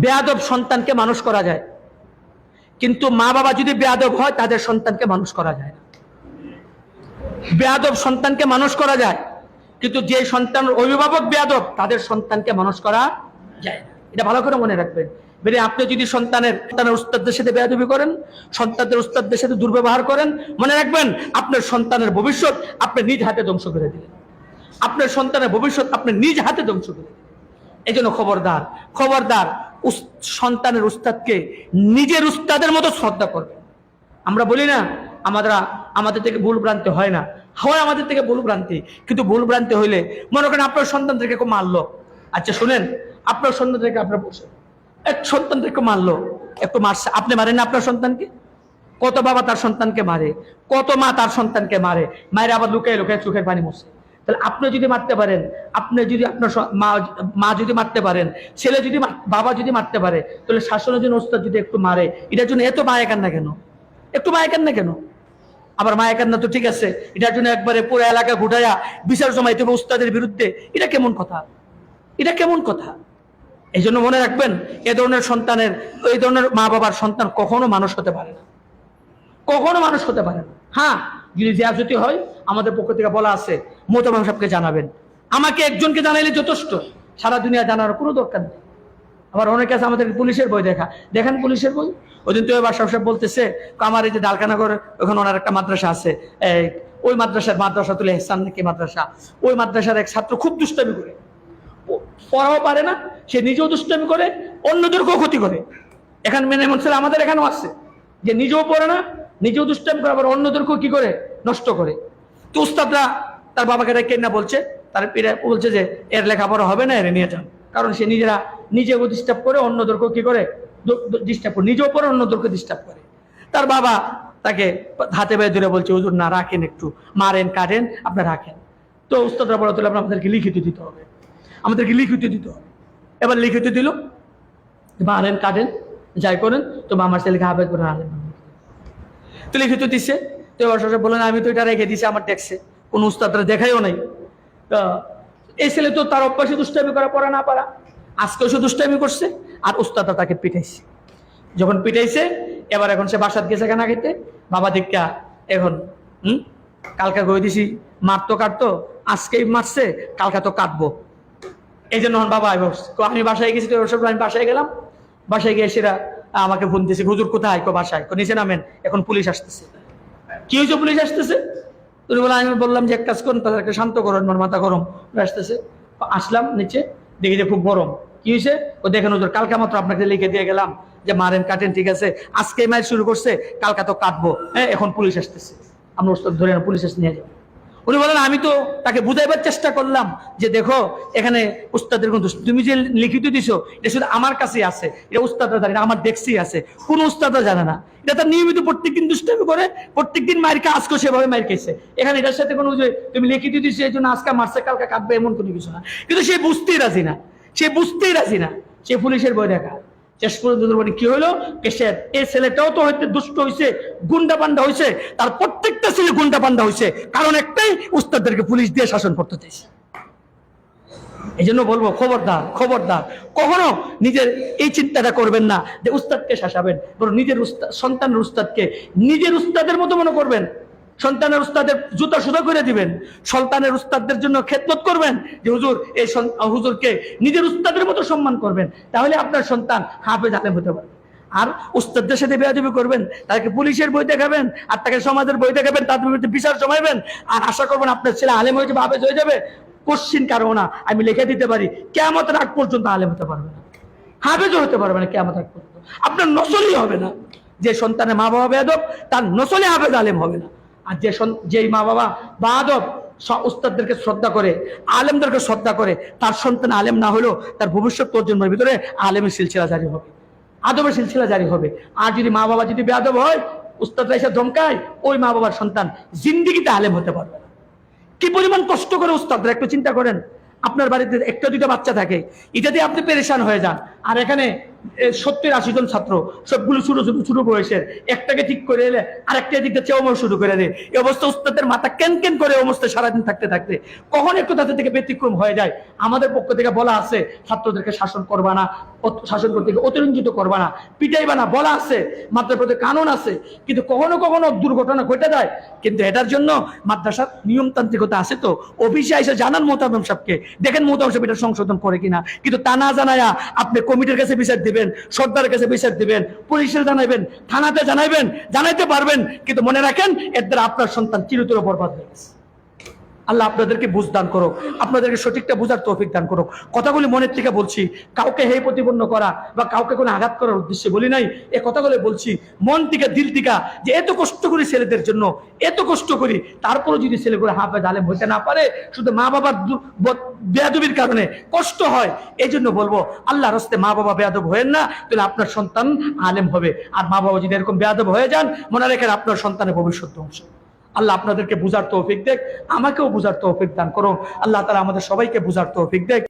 বেয়াদব সন্তানকে মানুষ করা যায়, কিন্তু মা বাবা যদি বেয়াদব হয় তাদের সন্তানকে মানুষ করা যায় না। বেয়াদব সন্তানকে মানুষ করা যায়, কিন্তু যে সন্তানের অভিভাবক বেয়াদব তাদের সন্তানকে মানুষ করা যায় না। এটা ভালো করে মনে রাখবেন। আপনি যদি সন্তানের উস্তাদদের সাথে বেয়াদবি করেন, সন্তানদের উস্তাদদের সাথে দুর্ব্যবহার করেন, মনে রাখবেন আপনার সন্তানের ভবিষ্যৎ আপনি নিজ হাতে ধ্বংস করে দিলেন। আপনার সন্তানের ভবিষ্যৎ আপনি নিজ হাতে ধ্বংস করে দিলেন। এই জন্য খবরদার, খবরদার, সন্তানের উস্তাদকে নিজের উস্তাদের মতো শ্রদ্ধা করবেন। আমরা বলি না আমাদের থেকে ভুল ভ্রান্তি হয় না, হয় আমাদের থেকে ভুল ভ্রান্তি, কিন্তু ভুল ভ্রান্তি হইলে মনে করেন আপনার সন্তানদেরকে কেউ মারলো, আচ্ছা শুনেন, আপনার সন্তানদেরকে আপনার বসে এক সন্তানদেরকে মারলো, একটু মারছে, আপনি মারেন না আপনার সন্তানকে? কত বাবা তার সন্তানকে মারে, কত মা তার সন্তানকে মারে, মায়ের আবার লুকায় লুকায় চোখের পানি মোছে। তাহলে আপনি যদি মারতে পারেন, আপনি যদি আপনার মা যদি মারতে পারেন, ছেলে যদি বাবা যদি মারতে পারে, তাহলে শাসনের জন্য ওস্তাদ যদি একটু মারে, এটার জন্য এত মায়া কান্না কেন? একটু মায়া কান্না কেন? আবার মায়া কান্না তো ঠিক আছে, এটার জন্য একবারে পুরো এলাকা ঘুটাইয়া বিচার জমাইতে হবে উস্তাদের বিরুদ্ধে, এটা কেমন কথা? এটা কেমন কথা? এই জন্য মনে রাখবেন, এই ধরনের মা বাবার সন্তান কখনো মানুষ হতে পারে না, কখনো মানুষ হতে পারে না। হ্যাঁ, যদি জিয়াজতি হয় আমাদের পক্ষ থেকে বলা আছে মোহতারাম সাহেবকে জানাবেন। আমাকে একজনকে জানাইলে যথেষ্ট, সারা দুনিয়া জানার কোনো দরকার নেই। আবার অনেকে আছে আমাদের পুলিশের বই দেখেন পুলিশের বই। ওই দিন তো বাদশাহ সাহেব বলতেছে, আমার এই যে ডালখানাগর ওখানে ওনার একটা মাদ্রাসা আছে, ওই মাদ্রাসাতুল ইহসান নাকি মাদ্রাসা, ওই মাদ্রাসার এক ছাত্র খুব দুষ্টামি করে, পড়াও পারে না, সে নিজেও দুষ্টামি করে, অন্যদেরকেও ক্ষতি করে। এখানে মেনে মনসেল আমাদের এখানেও আছে যে নিজেও পড়ে না, নিজেও দুষ্টামি করে, আবার অন্যদেরকেও কি করে, নষ্ট করে। তো উস্তাদরা তার বাবাকে ডেকে না বলছে, তার পীরে বলছে যে এর লেখাপড়া হবে না, এর নিয়ে যান। কারণ সে নিজেও ডিস্টার্ব করে, অন্যদেরকেও কি করে, ডিস্টার্ব করে, নিজেও পড়ে, অন্যদেরকে ডিস্টার্ব করে। তার বাবা তাকে হাতে পায়ে ধরে বলছে, হুজুর না, রাখেন, একটু মারেন কাটেন, আপনি রাখেন। তো উস্তাদরা বলা, তাহলে আমাদেরকে লিখিত দিতে হবে, আমাদেরকে লিখিত দিতে হবে। এবার লিখিত দিল, মারেন কাটেন যাই করেন, তো আমার ছেলেকে হাফেজ করে আলেন। তো লিখিত দিচ্ছে। তো এবার বললেন, আমি তো এটা রেখে দিছি আমার ট্যাক্সে, কোন উস্তাদরা দেখাইও নাই। এই ছেলে তো তার অভ্যাসে দুষ্টামি করা, পড়া না পারা, আজকেও সে দুষ্টামি করছে, আর উস্তাদরা তাকে পিটাইছে। যখন পিটাইছে, এখন সে বাসাত গেছে কেনা খেতে, বাবা দীক্ষা এখন কালকা গই দিছি, মারতো কাটতো, আজকেই মারছে, কালকা তো কাটবো। এই জন্য বাবা আমি বাসায় গেছি, আমি বাসায় গেলাম, বাসায় গিয়ে সেরা আমাকে ফোন দিয়েছে, হুজুর কোথায়? বাসায়। নিচে নামেন, এখন পুলিশ আসতেছে। কি হয়েছে? পুলিশ আসতেছে। তুমি বলে, আমি বললাম যে এক কাজ করুন, তাদেরকে শান্ত করুন, মাথা গরম আসতেছে। আসলাম নিচে, দেখি যে খুব গরম। কি হয়েছে? ও দেখেন হুজুর, কালকা মাত্র আপনাকে লিখে দিয়ে গেলাম যে মারেন কাটেন, ঠিক আছে, আজকে মায়ের শুরু করছে, কালকা তো কাটবো। হ্যাঁ, এখন পুলিশ আসতেছে, আমরা ওস্তাদ ধরে পুলিশ এসে নিয়ে যাবো। উনি বলেন, আমি তো তাকে বুঝাইবার চেষ্টা করলাম যে দেখো, এখানে উস্তাদের কোন, তুমি যে লিখিত দিছো এটা শুধু আমার কাছেই আছে, এটা উস্তাদরা জানে না, আমার দেখছি আছে, কোন উস্তাদরা জানে না। এটা তার নিয়মিত প্রত্যেকদিন দুষ্টামি করে, প্রত্যেকদিন মায়ের কে আজকে সেভাবে মায়ের খেয়েছে। এখানে এটার সাথে কোনো যে তুমি লিখিত দিছো এই জন্য আজকে মারছে কালকে কাটবে, এমন কোনো কিছু না। কিন্তু সে বুঝতেই রাজি না, সে বুঝতেই রাজি না, সে পুলিশের বই দেখা। শেষ পর্যন্ত কি হলো, কেসের এই ছেলেটাও তো হয়তো দুষ্ট হয়েছে, গুন্ডা পান্ডা হয়েছে, তার প্রত্যেকটা ছেলে গুন্ডা পান্ডা হয়েছে, কারণ একটাই, উস্তাদদেরকে পুলিশ দিয়ে শাসন করতে চাইছে। এই জন্য বলবো, খবরদার, খবরদার, কখনো নিজের এই চিন্তাটা করবেন না যে উস্তাদকে শাসাবেন, বরং নিজের সন্তানের উস্তাদকে নিজের উস্তাদের মতো মনে করবেন। সন্তানের উস্তাদের জুতা সুতা করে দিবেন, সন্তানের উস্তাদদের জন্য খেদমত করবেন, যে হুজুর এই হুজুরকে নিজের উস্তাদের মতো সম্মান করবেন, তাহলে আপনার সন্তান হাফেজ আলেম হতে পারবে। আর উস্তাদদের সাথে বেয়াদবি করবেন, তাকে পুলিশের বই দেখাবেন, আর তাকে সমাজের বই দেখাবেন, তাদের বিরুদ্ধে বিচার জমাইবেন, আর আশা করবেন আপনার ছেলে আলেম হয়ে যাবে, হাফেজ হয়ে যাবে। কোশ্চিন কারো না, আমি লিখে দিতে পারি, কিয়ামতের আগ পর্যন্ত আলেম হতে পারবে না, হাফেজও হতে পারবে না, কিয়ামতের আগ পর্যন্ত আপনার নসলই হবে না। যে সন্তানের মা বাবা বেয়াদব, তার নসলে হাফেজ আলেম হবে না। আর যেই মা বাবা বাদব, উস্তাদদেরকে শ্রদ্ধা করে, আলেমদেরকে শ্রদ্ধা করে, তার সন্তান আলেম না হলেও তার ভবিষ্যৎ প্রজন্মের ভিতরে আলেমের সিলসিলা জারি হবে, আদবের সিলসিলা জারি হবে। আর যদি মা বাবা যদি বেয়াদব হয়, উস্তাদরা এসে ধমকায়, ওই মা বাবার সন্তান জিন্দিগিতে আলেম হতে পারবে না। কি পরিমাণ কষ্ট করে উস্তাদরা, একটু চিন্তা করেন। আপনার বাড়িতে একটা দুইটা বাচ্চা থাকে, এটা দিয়ে আপনি পেরেশান হয়ে যান, আর এখানে 70-80 জন ছাত্র, সবগুলো ছোট বয়সের, একটাকে ঠিক করে এলে আরেকটা দিকটা চেওয়া শুরু করে দেয়। এই অবস্থা উস্তাদের মাথা কেন কেন করে অবস্থায় সারাদিন থাকতে থাকতে কখন একটু তাদের থেকে ব্যতিক্রম হয়ে যায়। আমাদের পক্ষ থেকে বলা আছে ছাত্রদেরকে শাসন করবা না, শাসন করতে অতিরঞ্জিত করবা না, পিটাইবা না, বলা আছে, মাদ্রাসার প্রতি কানুন আছে। কিন্তু কখনো কখনো দুর্ঘটনা ঘটে যায়। কিন্তু এটার জন্য মাদ্রাসার নিয়মতান্ত্রিকতা আছে। তো অফিসে এসে জানান মোহতামিম সাহেবকে, দেখেন মোহতামিম সাহেব এটা সংশোধন করে কিনা। কিন্তু তা না জানায়া আপনি কমিটির কাছে বিচার দিবেন, সর্দারের কাছে বিচার দিবেন, পুলিশে জানাইবেন, থানাতে জানাইবেন, জানাইতে পারবেন, কিন্তু মনে রাখেন এর দ্বারা আপনার সন্তান চিরতরে বরবাদ হয়ে গেছে। আল্লাহ আপনাদেরকে বুঝ দান করো, আপনাদেরকে সঠিকটা বুঝার তৌফিক দান করো। কথাগুলি মনের থেকে বলছি, কাউকে হে প্রতিপন্ন করা বা কাউকে কোনো আঘাত করার উদ্দেশ্যে বলি নাই। এ কথাগুলো বলছি মন থেকে, দিল থেকে, যে এত কষ্ট করি ছেলেদের জন্য, এত কষ্ট করি, তারপরে যদি ছেলেগুলো হাফেজ আলেম হইতে না পারে, শুধু মা বাবার বেয়াদবির কারণে কষ্ট হয়। এই জন্য বলবো আল্লাহর রাস্তে মা বাবা বেয়াদব হয়েন না, তাহলে আপনার সন্তান আলেম হবে। আর মা বাবা যদি এরকম বেয়াদব হয়ে যান, মনে রাখেন আপনার সন্তানের ভবিষ্যৎ ধ্বংস। আল্লাহ আপনাদেরকে বুঝার তৌফিক দেখ, আমাকেও বুঝার তৌফিক দান করুন। আল্লাহ তাআলা আমাদের সবাইকে বুঝার তৌফিক দেখ।